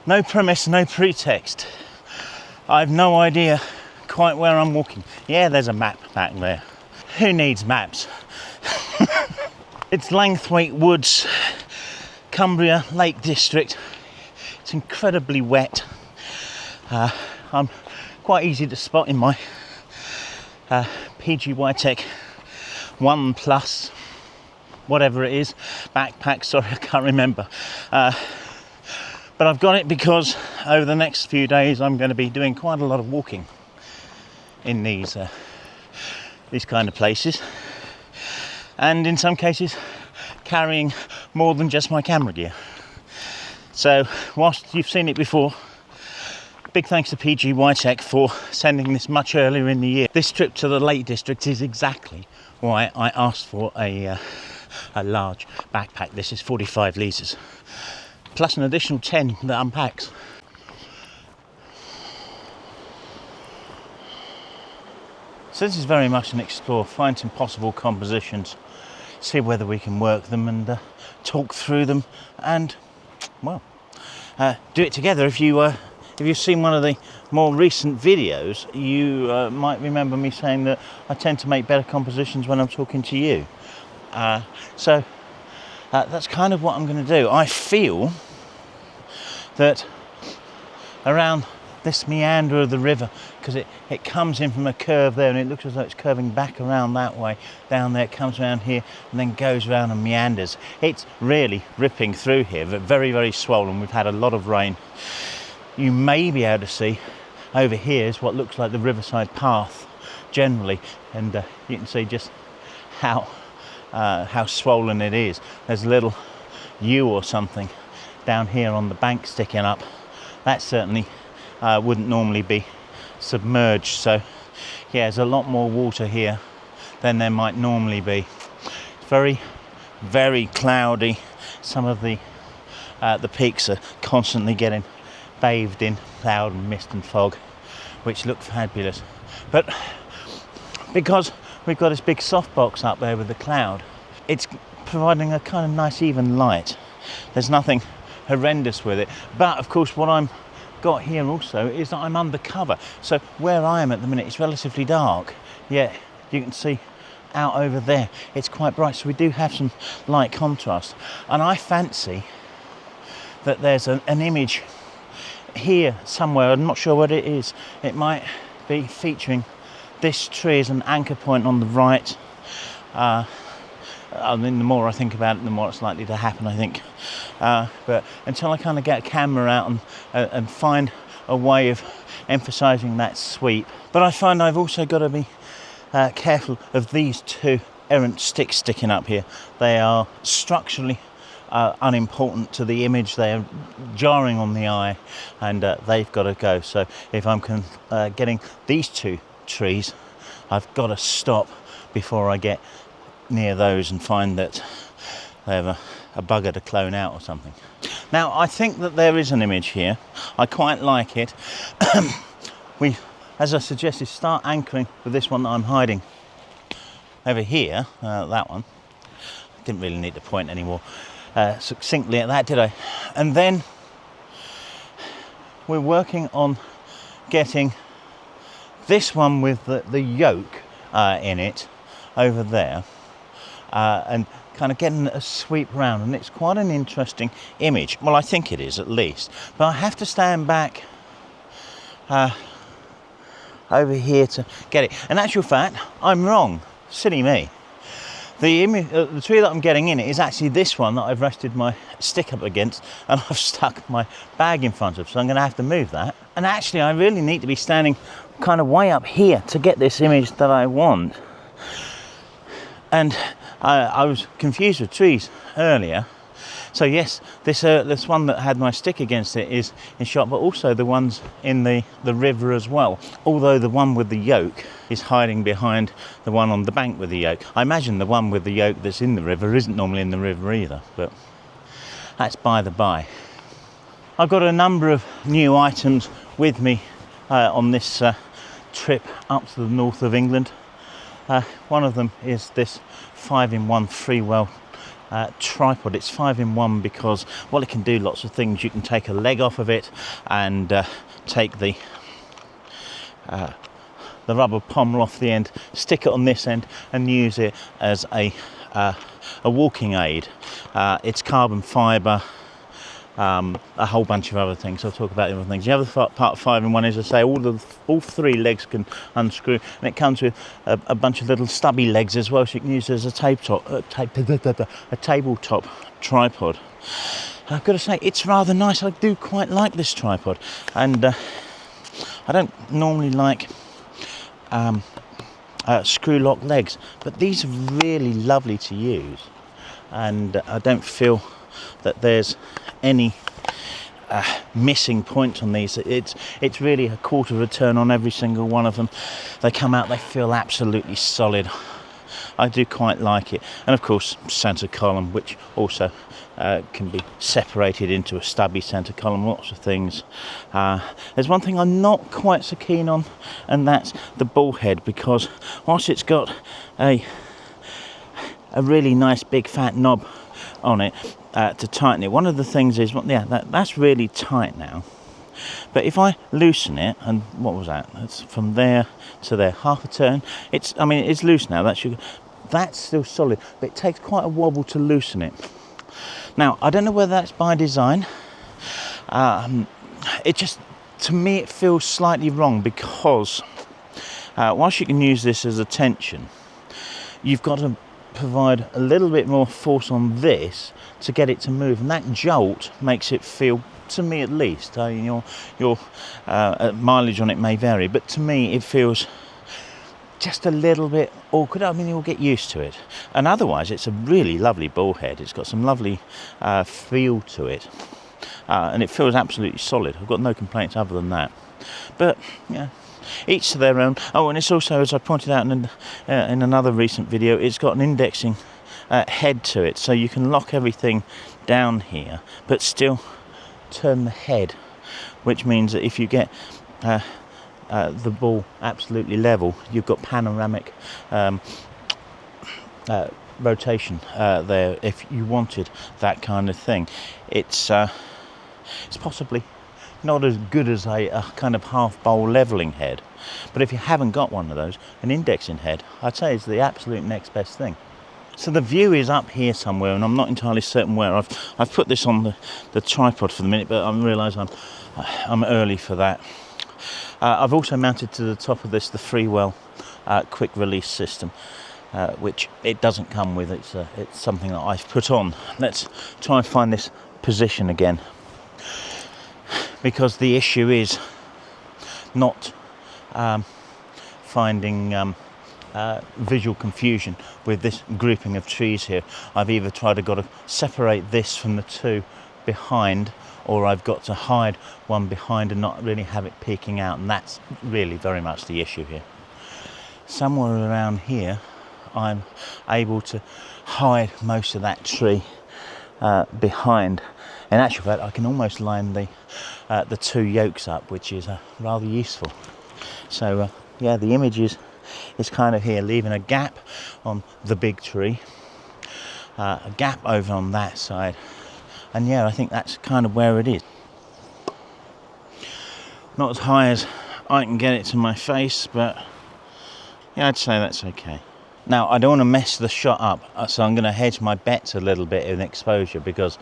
No premise, no pretext. I have no idea quite where I'm walking. Yeah, there's a map back there. Who needs maps? It's Langthwaite Woods, Cumbria Lake District. It's incredibly wet. I'm quite easy to spot in my PGY-Tech 1 Plus, whatever it is, backpack, sorry, I can't remember. But I've got it because over the next few days I'm going to be doing quite a lot of walking in these kind of places, and in some cases carrying more than just my camera gear. So whilst you've seen it before, big thanks to PGY-Tech for sending this much earlier in the year. This trip to the Lake District is exactly why I asked for a large backpack. This is 45 litres, plus an additional 10 that unpacks. So this is very much an explore, find some possible compositions, see whether we can work them and talk through them, and well, do it together. If you've seen one of the more recent videos, you might remember me saying that I tend to make better compositions when I'm talking to you. So that's kind of what I'm going to do. I feel that around this meander of the river, because it comes in from a curve there and it looks as though it's curving back around that way, down there, it comes around here and then goes around and meanders. It's really ripping through here, but very, very swollen. We've had a lot of rain. You may be able to see over here is what looks like the Riverside path generally, and you can see just how swollen it is. There's a little yew or something down here on the bank sticking up. That certainly wouldn't normally be submerged, so yeah, there's a lot more water here than there might normally be. It's very, very cloudy. Some of the peaks are constantly getting bathed in cloud and mist and fog, which look fabulous. But because we've got this big softbox up there with the cloud, it's providing a kind of nice even light. There's nothing horrendous with it. But of course what I'm got here also is that I'm undercover, so where I am at the minute it's relatively dark, yet you can see out over there it's quite bright, so we do have some light contrast. And I fancy that there's an image here somewhere, I'm not sure what it is. It might be featuring this tree as an anchor point on the right. I mean, the more I think about it, the more it's likely to happen, I think. But until I kind of get a camera out and find a way of emphasising that sweep. But I find I've also got to be careful of these two errant sticks sticking up here. They are structurally unimportant to the image. They are jarring on the eye, and they've got to go. So if I'm getting these two trees, I've got to stop before I get near those and find that they have a bugger to clone out or something. Now I think that there is an image here. I quite like it. We, as I suggested, start anchoring with this one that I'm hiding over here, that one. I didn't really need to point any more succinctly at that, did I? And then we're working on getting this one with the yoke in it over there, and kind of getting a sweep round, and it's quite an interesting image. Well, I think it is, at least. But I have to stand back over here to get it. In actual fact, I'm wrong. Silly me. The tree that I'm getting in it is actually this one that I've rested my stick up against, and I've stuck my bag in front of, so I'm going to have to move that. And actually I really need to be standing kind of way up here to get this image that I want. And I was confused with trees earlier. So yes, this one that had my stick against it is in shot, but also the ones in the river as well. Although the one with the yoke is hiding behind the one on the bank with the yoke. I imagine the one with the yoke that's in the river isn't normally in the river either, but that's by the by. I've got a number of new items with me on this trip up to the north of England. One of them is this 5-in-1 Freewell tripod. It's 5-in-1 because, well, it can do lots of things. You can take a leg off of it and take the rubber pommel off the end, stick it on this end and use it as a walking aid. It's carbon fibre, a whole bunch of other things. I'll talk about the other things. The other part of 5-in-1 is, I say, all three legs can unscrew, and it comes with a bunch of little stubby legs as well, so you can use it as a tabletop tripod. I've got to say, it's rather nice. I do quite like this tripod, and I don't normally like screw lock legs, but these are really lovely to use, and I don't feel that there's any missing point on these. It's really a quarter of a turn on every single one of them. They come out, they feel absolutely solid. I do quite like it. And of course, centre column, which also can be separated into a stubby centre column, lots of things. There's one thing I'm not quite so keen on, and that's the ball head, because whilst it's got a really nice big fat knob on it to tighten it, one of the things is, that's really tight now. But if I loosen it, and what was that? That's from there to there, half a turn. It's loose now. That's still solid, but it takes quite a wobble to loosen it. Now, I don't know whether that's by design. It just, to me, it feels slightly wrong, because whilst you can use this as a tension, you've got to provide a little bit more force on this to get it to move, and that jolt makes it feel, to me at least, your mileage on it may vary, but to me it feels just a little bit awkward. I mean, you'll get used to it, and otherwise it's a really lovely ball head. It's got some lovely feel to it, and it feels absolutely solid. I've got no complaints other than that. But yeah, each to their own. Oh, and it's also, as I pointed out in another recent video, it's got an indexing head to it, so you can lock everything down here but still turn the head, which means that if you get the ball absolutely level, you've got panoramic rotation there if you wanted that kind of thing. It's possibly not as good as a kind of half bowl levelling head, but if you haven't got one of those, an indexing head, I'd say, is the absolute next best thing. So the view is up here somewhere, and I'm not entirely certain where. I've put this on the tripod for the minute, but I realise I'm early for that. I've also mounted to the top of this the Freewell quick release system, which it doesn't come with. It's something that I've put on. Let's try and find this position again, because the issue is not finding visual confusion with this grouping of trees here. I've either tried to separate this from the two behind, or I've got to hide one behind and not really have it peeking out, and that's really very much the issue here. Somewhere around here I'm able to hide most of that tree behind. In actual fact, I can almost line the two yokes up, which is rather useful. So yeah, the image is kind of here, leaving a gap on the big tree, a gap over on that side, and yeah, I think that's kind of where it is. Not as high as I can get it to my face, but yeah, I'd say that's okay. Now, I don't want to mess the shot up, so I'm going to hedge my bets a little bit in exposure, because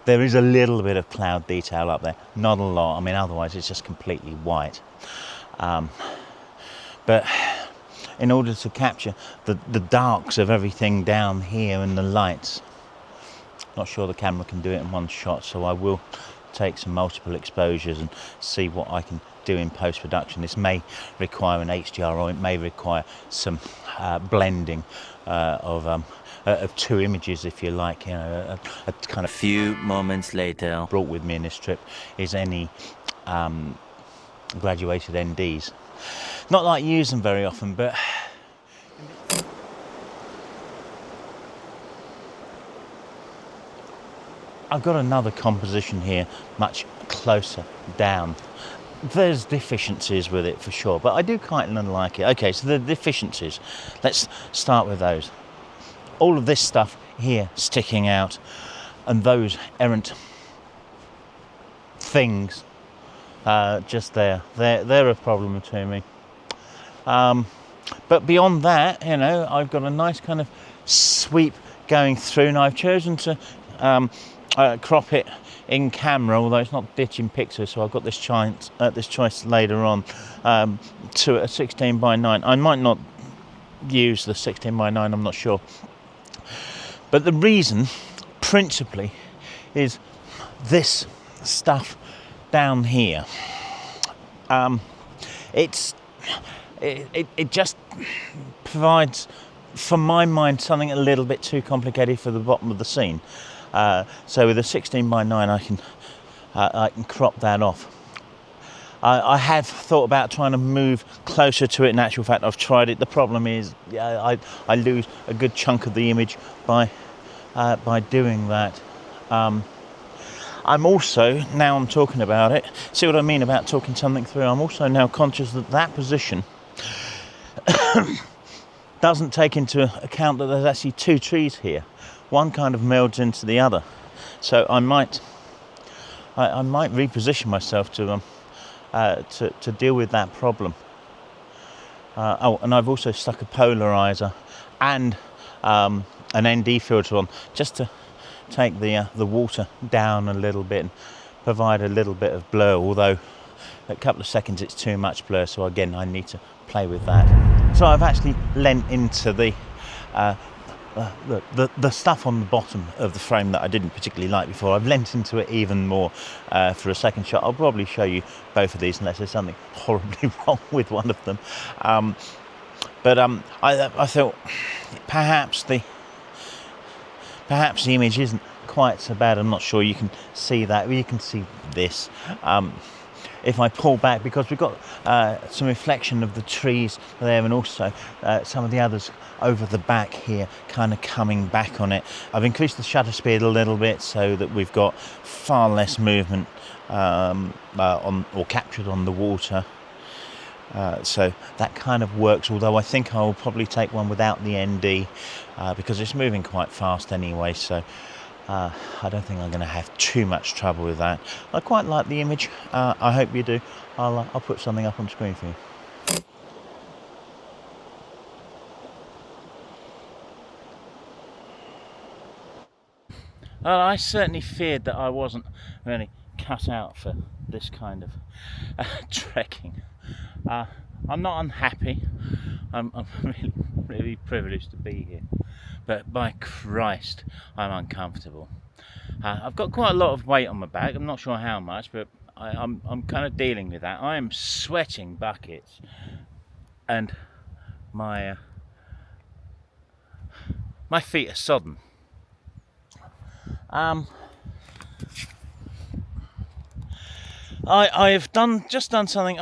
there is a little bit of cloud detail up there, not a lot. I mean, otherwise it's just completely white. But in order to capture the darks of everything down here and the lights, not sure the camera can do it in one shot, so I will take some multiple exposures and see what I can do in post-production. This may require an HDR, or it may require some blending of two images, if you like. You know, a kind of few moments later. Brought with me in this trip is any graduated NDs. Not that I use them very often, but I've got another composition here much closer down. There's deficiencies with it for sure, but I do quite like it. Okay, so the deficiencies, let's start with those. All of this stuff here sticking out, and those errant things just there. They're a problem to me. But beyond that, you know, I've got a nice kind of sweep going through, and I've chosen to crop it in camera, although it's not ditching pictures, so I've got this choice later on to a 16:9. I might not use the 16:9, I'm not sure. But the reason, principally, is this stuff down here. It just provides, for my mind, something a little bit too complicated for the bottom of the scene. So with a 16:9, I can crop that off. I have thought about trying to move closer to it. In actual fact, I've tried it. The problem is, I lose a good chunk of the image by doing that. I'm also, now I'm talking about it, see what I mean about talking something through, I'm also now conscious that that position doesn't take into account that there's actually two trees here. One kind of melds into the other. So I might reposition myself to deal with that problem. And I've also stuck a polarizer and an ND filter on, just to take the water down a little bit and provide a little bit of blur, although a couple of seconds it's too much blur, so again I need to play with that. So I've actually lent into the stuff on the bottom of the frame that I didn't particularly like before. I've lent into it even more for a second shot. I'll probably show you both of these unless there's something horribly wrong with one of them. But I thought perhaps the image isn't quite so bad. I'm not sure you can see that. You can see this. If I pull back, because we've got some reflection of the trees there, and also some of the others over the back here kind of coming back on it. I've increased the shutter speed a little bit so that we've got far less movement captured on the water. So that kind of works, although I think I'll probably take one without the ND because it's moving quite fast anyway, so I don't think I'm going to have too much trouble with that. I quite like the image. I hope you do. I'll put something up on screen for you. Well, I certainly feared that I wasn't really cut out for this kind of trekking. I'm not unhappy. I'm really privileged to be here, but by Christ, I'm uncomfortable. I've got quite a lot of weight on my back. I'm not sure how much, but I'm kind of dealing with that. I am sweating buckets, and my feet are sodden. I've just done something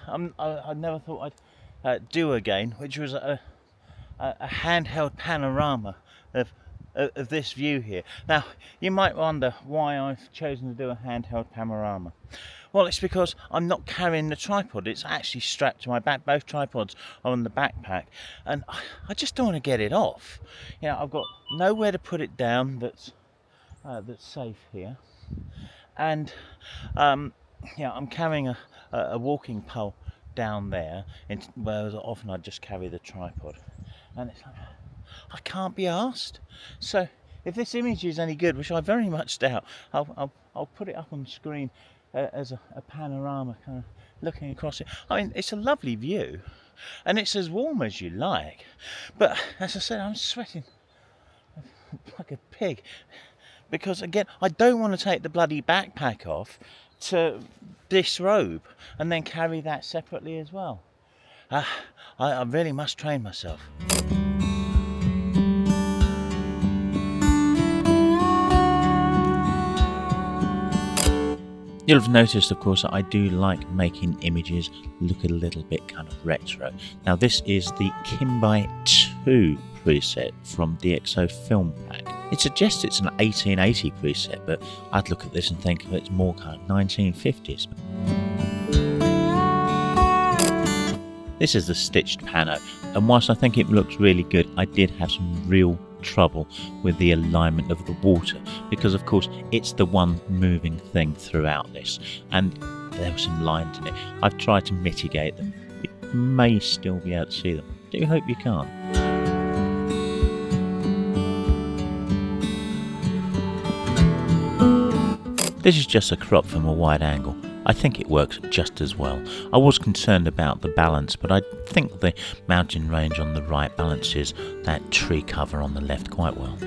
I never thought I'd do again, which was a handheld panorama of this view here. Now, you might wonder why I've chosen to do a handheld panorama. Well, it's because I'm not carrying the tripod. It's actually strapped to my back. Both tripods are on the backpack, and I just don't want to get it off. You know, I've got nowhere to put it down that's safe here, and I'm carrying a walking pole down there, whereas often I just carry the tripod, and it's like, I can't be arsed. So if this image is any good, which I very much doubt, I'll put it up on screen as a panorama, kind of looking across it. I mean, it's a lovely view, and it's as warm as you like, but as I said, I'm sweating like a pig, because again, I don't want to take the bloody backpack off to disrobe and then carry that separately as well. I really must train myself. You'll have noticed, of course, that I do like making images look a little bit kind of retro. Now, this is the Kimbai 2 preset from DxO Film Pack. It suggests it's an 1880 preset, but I'd look at this and think it's more kind of 1950s. This is the stitched pano, and whilst I think it looks really good, I did have some real trouble with the alignment of the water, because of course it's the one moving thing throughout this, and there were some lines in it. I've tried to mitigate them. You may still be able to see them. Do hope you can't. This is just a crop from a wide angle. I think it works just as well. I was concerned about the balance, but I think the mountain range on the right balances that tree cover on the left quite well.